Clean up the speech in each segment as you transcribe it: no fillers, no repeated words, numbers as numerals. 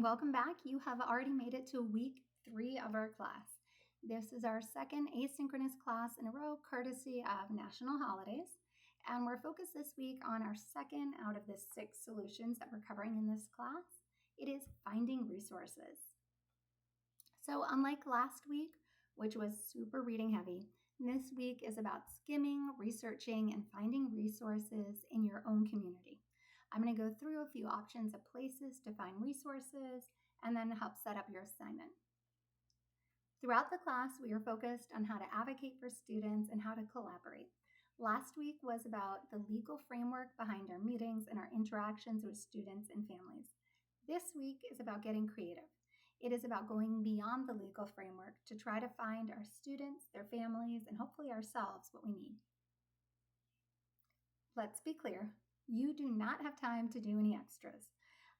Welcome back. You have already made it to week 3 of our class. This is our second asynchronous class in a row, courtesy of national holidays. And we're focused this week on our second out of the 6 solutions that we're covering in this class. It is finding resources. So unlike last week, which was super reading heavy, this week is about skimming, researching, and finding resources in your own community. I'm going to go through a few options of places to find resources and then help set up your assignment. Throughout the class, we are focused on how to advocate for students and how to collaborate. Last week was about the legal framework behind our meetings and our interactions with students and families. This week is about getting creative. It is about going beyond the legal framework to try to find our students, their families, and hopefully ourselves what we need. Let's be clear, you do not have time to do any extras.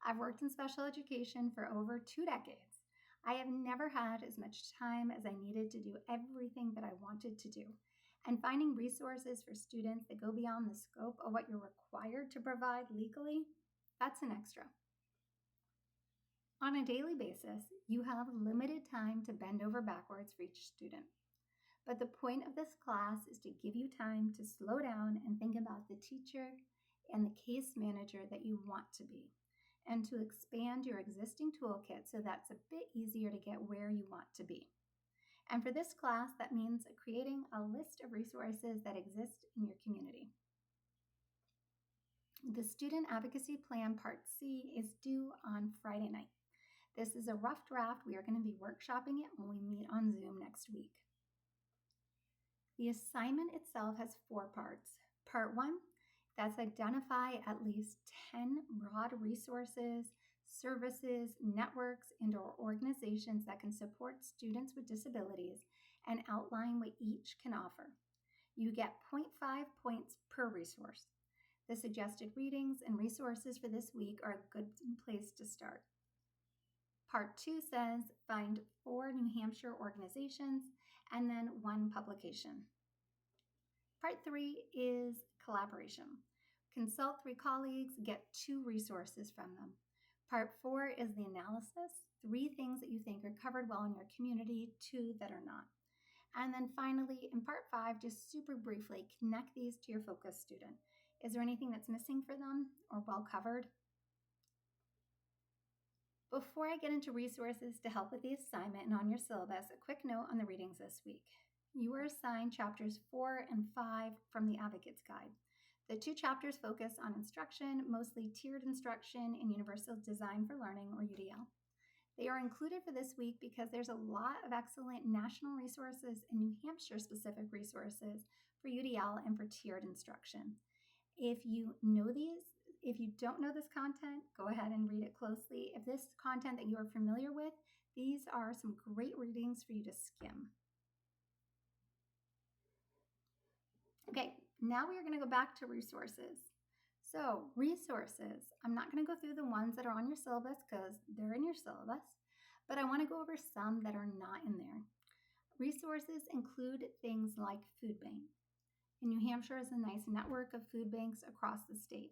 I've worked in special education for over 2 decades. I have never had as much time as I needed to do everything that I wanted to do. And finding resources for students that go beyond the scope of what you're required to provide legally, that's an extra. On a daily basis, you have limited time to bend over backwards for each student. But the point of this class is to give you time to slow down and think about the teacher and the case manager that you want to be, and to expand your existing toolkit so that's a bit easier to get where you want to be. And for this class, that means creating a list of resources that exist in your community. The Student Advocacy Plan Part C is due on Friday night. This is a rough draft. We are going to be workshopping it when we meet on Zoom next week. The assignment itself has 4 parts. Part 1, that's identify at least 10 broad resources, services, networks, and/or organizations that can support students with disabilities and outline what each can offer. You get 0.5 points per resource. The suggested readings and resources for this week are a good place to start. Part 2 says find 4 New Hampshire organizations and then 1 publication. Part 3 is collaboration. Consult 3 colleagues, get 2 resources from them. Part 4 is the analysis, 3 things that you think are covered well in your community, 2 that are not. And then finally, in part 5, just super briefly, connect these to your focus student. Is there anything that's missing for them or well covered? Before I get into resources to help with the assignment and on your syllabus, a quick note on the readings this week. You are assigned chapters 4 and 5 from the Advocates Guide. The 2 chapters focus on instruction, mostly tiered instruction in Universal Design for Learning, or UDL. They are included for this week because there's a lot of excellent national resources and New Hampshire-specific resources for UDL and for tiered instruction. If you don't know this content, go ahead and read it closely. If this content that you are familiar with, these are some great readings for you to skim. Okay, now we are going to go back to resources. So resources, I'm not going to go through the ones that are on your syllabus because they're in your syllabus, but I want to go over some that are not in there. Resources include things like food bank. And New Hampshire is a nice network of food banks across the state.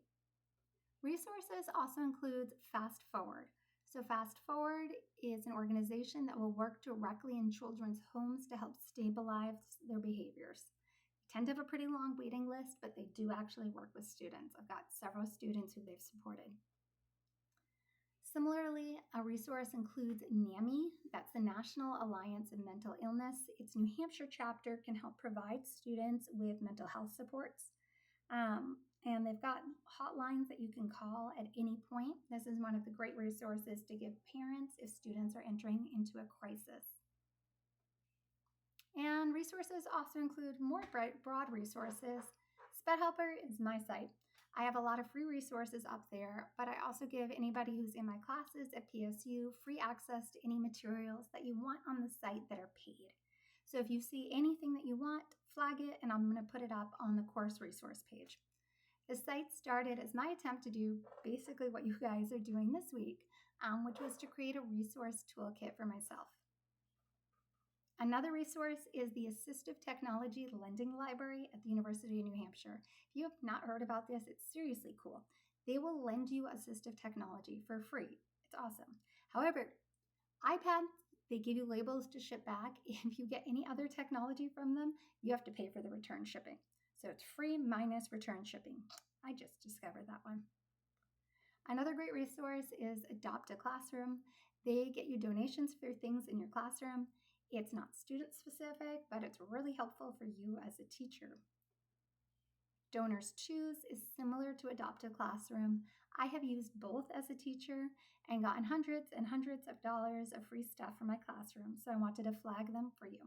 Resources also includes Fast Forward. So Fast Forward is an organization that will work directly in children's homes to help stabilize their behaviors. They tend to have a pretty long waiting list, but they do actually work with students. I've got several students who they've supported. Similarly, a resource includes NAMI, that's the National Alliance of Mental Illness. Its New Hampshire chapter can help provide students with mental health supports. And they've got hotlines that you can call at any point. This is one of the great resources to give parents if students are entering into a crisis. And resources also include more broad resources. SpedHelper is my site. I have a lot of free resources up there, but I also give anybody who's in my classes at PSU free access to any materials that you want on the site that are paid. So if you see anything that you want, flag it, and I'm going to put it up on the course resource page. The site started as my attempt to do basically what you guys are doing this week, which was to create a resource toolkit for myself. Another resource is the Assistive Technology Lending Library at the University of New Hampshire. If you have not heard about this, it's seriously cool. They will lend you assistive technology for free. It's awesome. However, iPads, they give you labels to ship back. If you get any other technology from them, you have to pay for the return shipping. So it's free minus return shipping. I just discovered that one. Another great resource is Adopt a Classroom. They get you donations for things in your classroom. It's not student specific, but it's really helpful for you as a teacher. Donors Choose is similar to Adopt a Classroom. I have used both as a teacher and gotten hundreds and hundreds of dollars of free stuff for my classroom, so I wanted to flag them for you.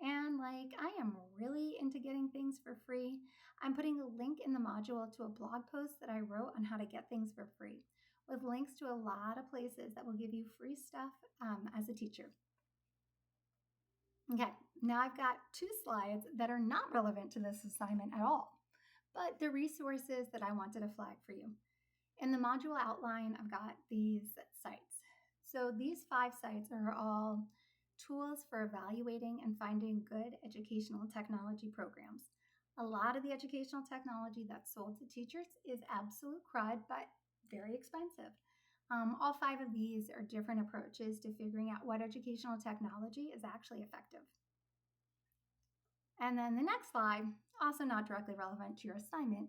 And I am really into getting things for free. I'm putting a link in the module to a blog post that I wrote on how to get things for free, with links to a lot of places that will give you free stuff as a teacher. Okay, now I've got 2 slides that are not relevant to this assignment at all, but the resources that I wanted to flag for you. In the module outline, I've got these sites. So these 5 sites are all tools for evaluating and finding good educational technology programs. A lot of the educational technology that's sold to teachers is absolute crud, but very expensive. All 5 of these are different approaches to figuring out what educational technology is actually effective. And then the next slide, also not directly relevant to your assignment,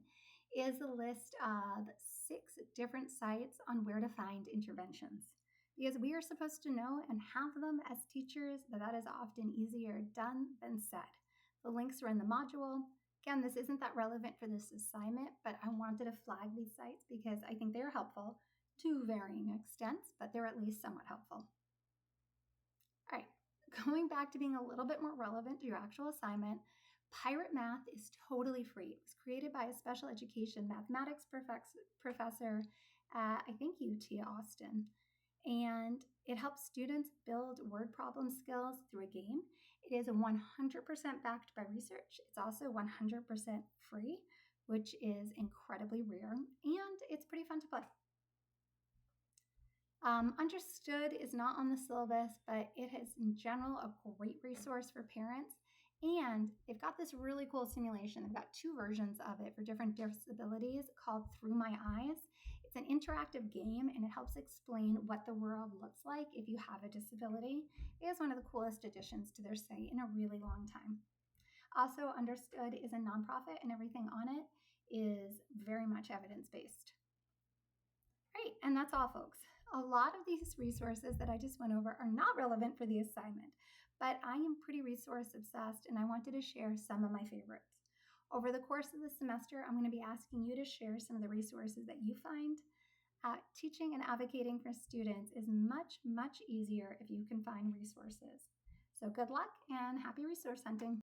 is a list of 6 different sites on where to find interventions. Because we are supposed to know and have them as teachers, but that is often easier done than said. The links are in the module. Again, this isn't that relevant for this assignment, but I wanted to flag these sites because I think they're helpful to varying extents, but they're at least somewhat helpful. All right, going back to being a little bit more relevant to your actual assignment, Pirate Math is totally free. It was created by a special education mathematics professor at, I think, UT Austin. And it helps students build word problem skills through a game. It is 100% backed by research. It's also 100% free, which is incredibly rare, and it's pretty fun to play. Understood is not on the syllabus, but it is in general a great resource for parents. And they've got this really cool simulation. They've got 2 versions of it for different disabilities called Through My Eyes. It's an interactive game and it helps explain what the world looks like if you have a disability. It is one of the coolest additions to their site in a really long time. Also, Understood is a nonprofit and everything on it is very much evidence-based. Great, and that's all, folks. A lot of these resources that I just went over are not relevant for the assignment, but I am pretty resource obsessed and I wanted to share some of my favorites. Over the course of the semester, I'm going to be asking you to share some of the resources that you find. Teaching and advocating for students is much, much easier if you can find resources. So good luck and happy resource hunting.